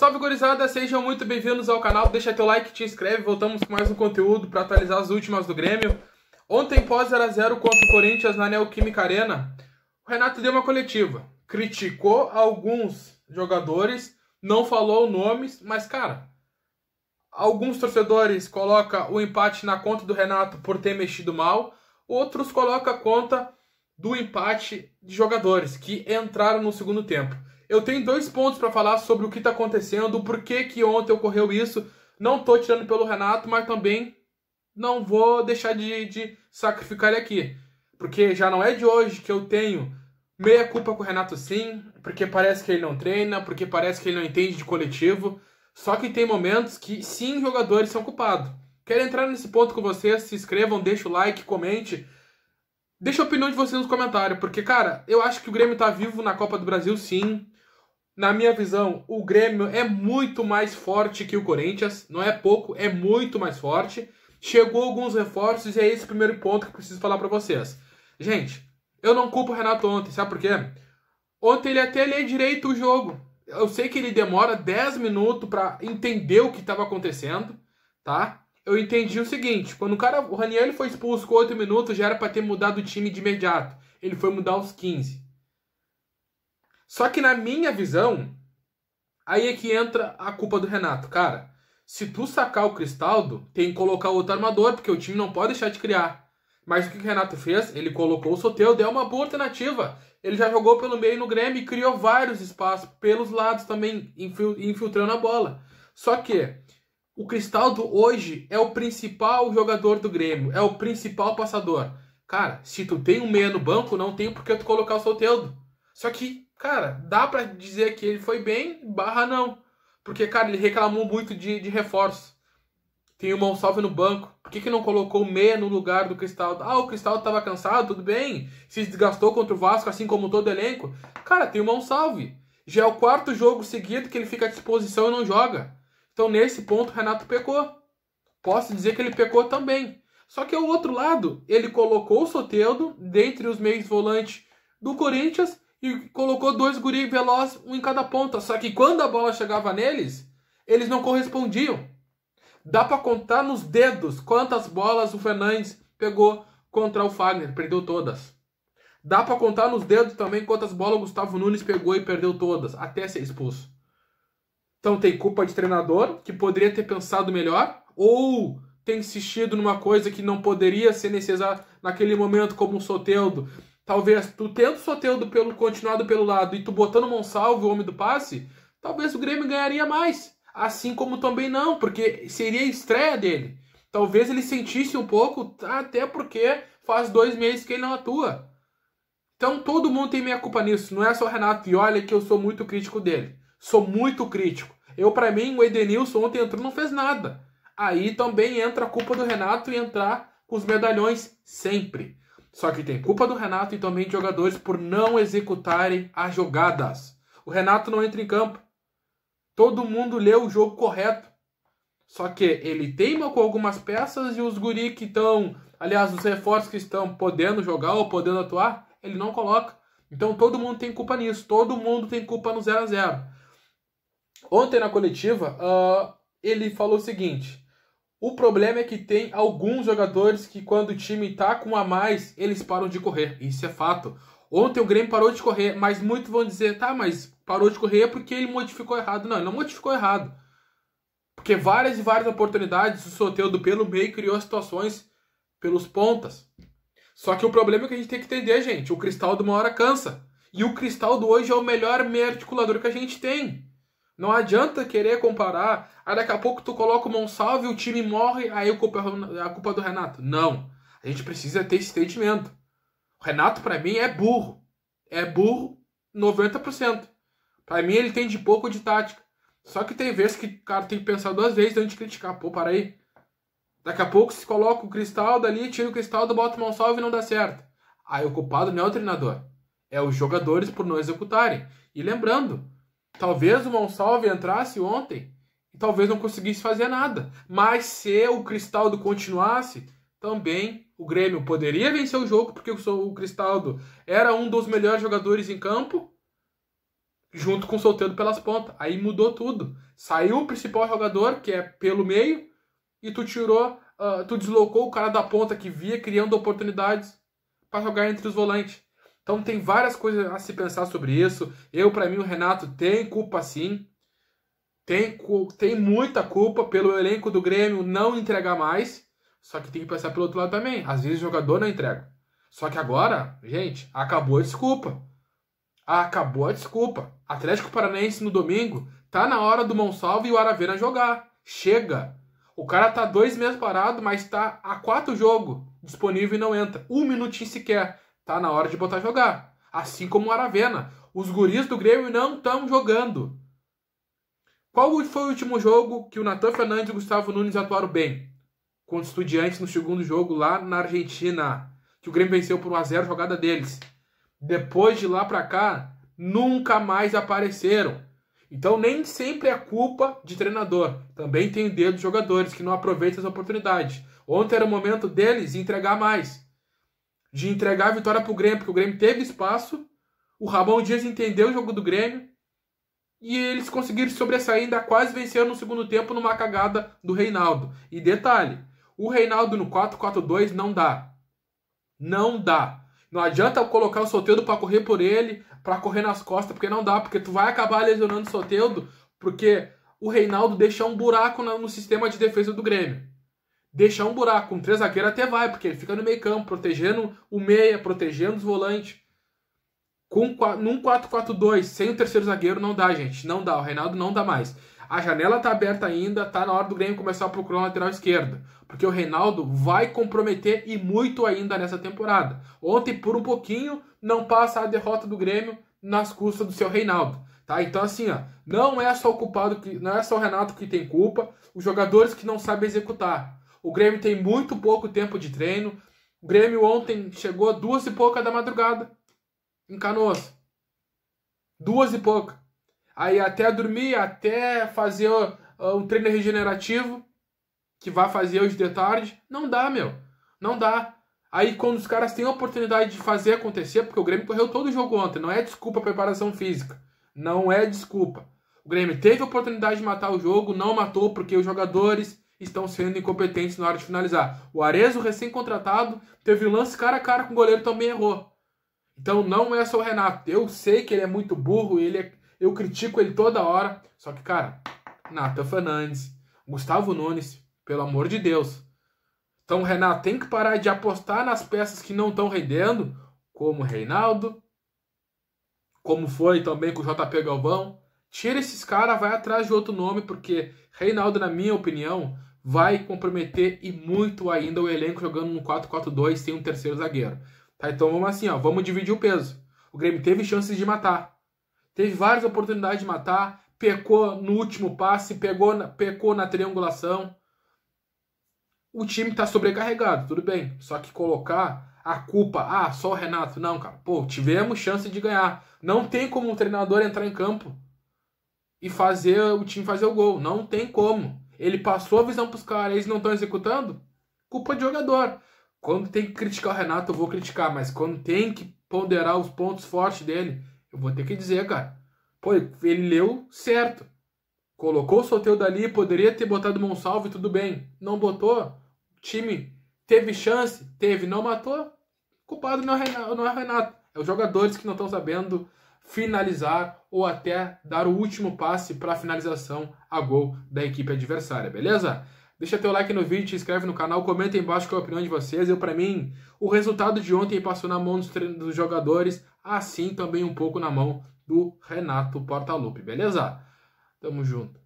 Salve, gurizada, sejam muito bem-vindos ao canal, deixa teu like, te inscreve, voltamos com mais um conteúdo para atualizar as últimas do Grêmio. Ontem, pós 0x0 contra o Corinthians na Neoquímica Arena, o Renato deu uma coletiva, criticou alguns jogadores, não falou nomes, mas cara, alguns torcedores colocam o empate na conta do Renato por ter mexido mal, outros colocam a conta do empate de jogadores que entraram no segundo tempo. Eu tenho dois pontos para falar sobre o que está acontecendo, o porquê que ontem ocorreu isso. Não estou tirando pelo Renato, mas também não vou deixar de sacrificar ele aqui. Porque já não é de hoje que eu tenho meia culpa com o Renato sim, porque parece que ele não treina, porque parece que ele não entende de coletivo. Só que tem momentos que sim, jogadores são culpados. Quero entrar nesse ponto com vocês, se inscrevam, deixa o like, comente. Deixa a opinião de vocês nos comentários, porque, cara, eu acho que o Grêmio tá vivo na Copa do Brasil, sim. Na minha visão, o Grêmio é muito mais forte que o Corinthians. Não é pouco, é muito mais forte. Chegou alguns reforços e é esse o primeiro ponto que eu preciso falar pra vocês. Gente, eu não culpo o Renato ontem, sabe por quê? Ontem ele até lê direito o jogo. Eu sei que ele demora 10 minutos pra entender o que estava acontecendo, tá? Eu entendi o seguinte, quando o Raniel foi expulso com 8 minutos, já era pra ter mudado o time de imediato. Ele foi mudar aos 15. Só que na minha visão, aí é que entra a culpa do Renato. Cara, se tu sacar o Cristaldo, tem que colocar outro armador, porque o time não pode deixar de criar. Mas o que o Renato fez? Ele colocou o Soteldo, é uma boa alternativa. Ele já jogou pelo meio no Grêmio e criou vários espaços pelos lados também, infiltrando a bola. Só que o Cristaldo hoje é o principal jogador do Grêmio, é o principal passador. Cara, se tu tem um meia no banco, não tem por que tu colocar o Soteldo. Só que, cara, dá pra dizer que ele foi bem, barra não. Porque, cara, ele reclamou muito de reforço. Tem o Monsalve no banco. Por que não colocou o meia no lugar do Cristaldo? Ah, o Cristaldo tava cansado, tudo bem. Se desgastou contra o Vasco, assim como todo elenco. Cara, tem o Monsalve. Já é o quarto jogo seguido que ele fica à disposição e não joga. Então, nesse ponto, o Renato pecou. Posso dizer que ele pecou também. Só que ao outro lado, ele colocou o Soteldo dentre os meios volantes do Corinthians e colocou dois guri velozes, um em cada ponta. Só que quando a bola chegava neles, eles não correspondiam. Dá pra contar nos dedos quantas bolas o Fernandes pegou contra o Fagner. Perdeu todas. Dá pra contar nos dedos também quantas bolas o Gustavo Nunes pegou e perdeu todas, até ser expulso. Então tem culpa de treinador, que poderia ter pensado melhor, ou ter insistido numa coisa que não poderia ser necessária naquele momento, como o Soteldo. Talvez tu tendo o Soteldo continuado pelo lado e tu botando o Monsalve, o homem do passe, talvez o Grêmio ganharia mais. Assim como também não, porque seria a estreia dele. Talvez ele sentisse um pouco, até porque faz 2 meses que ele não atua. Então todo mundo tem minha culpa nisso, não é só o Renato. E olha que eu sou muito crítico dele. Sou muito crítico. Pra mim, o Edenilson ontem entrou e não fez nada. Aí também entra a culpa do Renato e entrar com os medalhões sempre. Só que tem culpa do Renato e também de jogadores por não executarem as jogadas. O Renato não entra em campo. Todo mundo lê o jogo correto. Só que ele teima com algumas peças e os guri que estão... Aliás, os reforços que estão podendo jogar ou podendo atuar, ele não coloca. Então todo mundo tem culpa nisso. Todo mundo tem culpa no 0x0. Ontem na coletiva, ele falou o seguinte... O problema é que tem alguns jogadores que quando o time tá com a mais, eles param de correr. Isso é fato. Ontem o Grêmio parou de correr, mas muitos vão dizer, tá, mas parou de correr porque ele modificou errado. Não, ele não modificou errado. Porque várias e várias oportunidades o Soteldo pelo meio criou situações pelos pontas. Só que o problema é que a gente tem que entender, gente, o Cristaldo uma hora cansa. E o Cristaldo hoje é o melhor meio articulador que a gente tem. Não adianta querer comparar, aí daqui a pouco tu coloca o Monsalve e o time morre, aí a culpa é do Renato. Não, a gente precisa ter esse entendimento. O Renato pra mim é burro. É burro 90%. Pra mim ele tem de pouco de tática. Só que tem vezes que o cara tem que pensar 2 vezes antes de criticar. Pô, para aí. Daqui a pouco se coloca o Cristaldo ali, tira o Cristaldo, bota o Monsalve e não dá certo. Aí o culpado não é o treinador. É os jogadores por não executarem. E lembrando... Talvez o Monsalve entrasse ontem e talvez não conseguisse fazer nada. Mas se o Cristaldo continuasse, também o Grêmio poderia vencer o jogo, porque o Cristaldo era um dos melhores jogadores em campo. junto com o Soteldo pelas pontas. Aí mudou tudo. Saiu o principal jogador, que é pelo meio, e tu tirou, tu deslocou o cara da ponta que via, criando oportunidades para jogar entre os volantes. Então tem várias coisas a se pensar sobre isso. Para mim, o Renato tem culpa sim. Tem muita culpa pelo elenco do Grêmio não entregar mais. Só que tem que pensar pelo outro lado também. Às vezes o jogador não entrega. Só que agora, gente, acabou a desculpa. Acabou a desculpa. Atlético Paranaense no domingo, tá na hora do Monsalve e o Aravena jogar. Chega. O cara tá 2 meses parado, mas tá há 4 jogos disponível e não entra. 1 minutinho sequer. Tá na hora de botar a jogar. Assim como o Aravena. Os guris do Grêmio não estão jogando. Qual foi o último jogo que o Nathan Fernandes e o Gustavo Nunes atuaram bem? Contra o Estudiantes no segundo jogo lá na Argentina. Que o Grêmio venceu por 1-0 jogada deles. Depois de lá pra cá, nunca mais apareceram. Então nem sempre é culpa de treinador. Também tem o dedo dos jogadores que não aproveitam as oportunidades. Ontem era o momento deles entregar mais. De entregar a vitória pro Grêmio, porque o Grêmio teve espaço. O Ramon Dias entendeu o jogo do Grêmio. E eles conseguiram sobressair, ainda quase venceram no segundo tempo numa cagada do Reinaldo. E detalhe, o Reinaldo no 4-4-2 não dá. Não dá. Não adianta eu colocar o Soteldo para correr por ele, para correr nas costas, porque não dá, porque tu vai acabar lesionando o Soteldo, porque o Reinaldo deixa um buraco no sistema de defesa do Grêmio. Deixa um buraco, com 3 zagueiros até vai, porque ele fica no meio campo, protegendo o meia, protegendo os volantes. Num 4-4-2, sem o terceiro zagueiro, não dá, gente. Não dá, o Reinaldo não dá mais. A janela tá aberta ainda, tá na hora do Grêmio começar a procurar um lateral esquerdo. Porque o Reinaldo vai comprometer e muito ainda nessa temporada. Ontem, por um pouquinho, não passa a derrota do Grêmio nas custas do seu Reinaldo. Tá? Então, assim, ó, não é só o culpado, não é só o Renato que tem culpa, os jogadores que não sabem executar. O Grêmio tem muito pouco tempo de treino. O Grêmio ontem chegou a 2 e pouca da madrugada em Canoas. 2 e pouca. Aí até dormir, até fazer um treino regenerativo, que vai fazer hoje de tarde, não dá, meu. Não dá. Aí quando os caras têm a oportunidade de fazer acontecer, porque o Grêmio correu todo o jogo ontem, não é desculpa a preparação física. Não é desculpa. O Grêmio teve a oportunidade de matar o jogo, não matou porque os jogadores estão sendo incompetentes na hora de finalizar. O Arezzo, recém-contratado, teve um lance cara a cara com o goleiro, também errou. Então não é só o Renato. Eu sei que ele é muito burro, eu critico ele toda hora. Só que, cara, Nathan Fernandes, Gustavo Nunes, pelo amor de Deus. Então o Renato tem que parar de apostar nas peças que não estão rendendo, como o Reinaldo, como foi também com o JP Galvão. Tira esses caras, vai atrás de outro nome, porque Reinaldo, na minha opinião, vai comprometer e muito ainda o elenco jogando no 4-4-2 sem um terceiro zagueiro. Tá? Então vamos assim, ó, vamos dividir o peso. O Grêmio teve chances de matar. Teve várias oportunidades de matar, pecou no último passe, pecou na triangulação. O time tá sobrecarregado, tudo bem. Só que colocar a culpa, só o Renato, não, cara. Pô, tivemos chance de ganhar. Não tem como um treinador entrar em campo e fazer o time fazer o gol. Não tem como. Ele passou a visão pros caras, eles não estão executando. Culpa de jogador. Quando tem que criticar o Renato, eu vou criticar. Mas quando tem que ponderar os pontos fortes dele, eu vou ter que dizer, cara. Pô, ele leu certo. Colocou o Soteldo ali, poderia ter botado o Monsalve, tudo bem. Não botou. O time teve chance, não matou. O culpado não é o Renato. É os jogadores que não estão sabendo finalizar ou até dar o último passe para a finalização a gol da equipe adversária, beleza? Deixa teu like no vídeo, te inscreve no canal, comenta aí embaixo qual é a opinião de vocês. Para mim, o resultado de ontem passou na mão dos jogadores, assim também um pouco na mão do Renato Portaluppi, beleza? Tamo junto.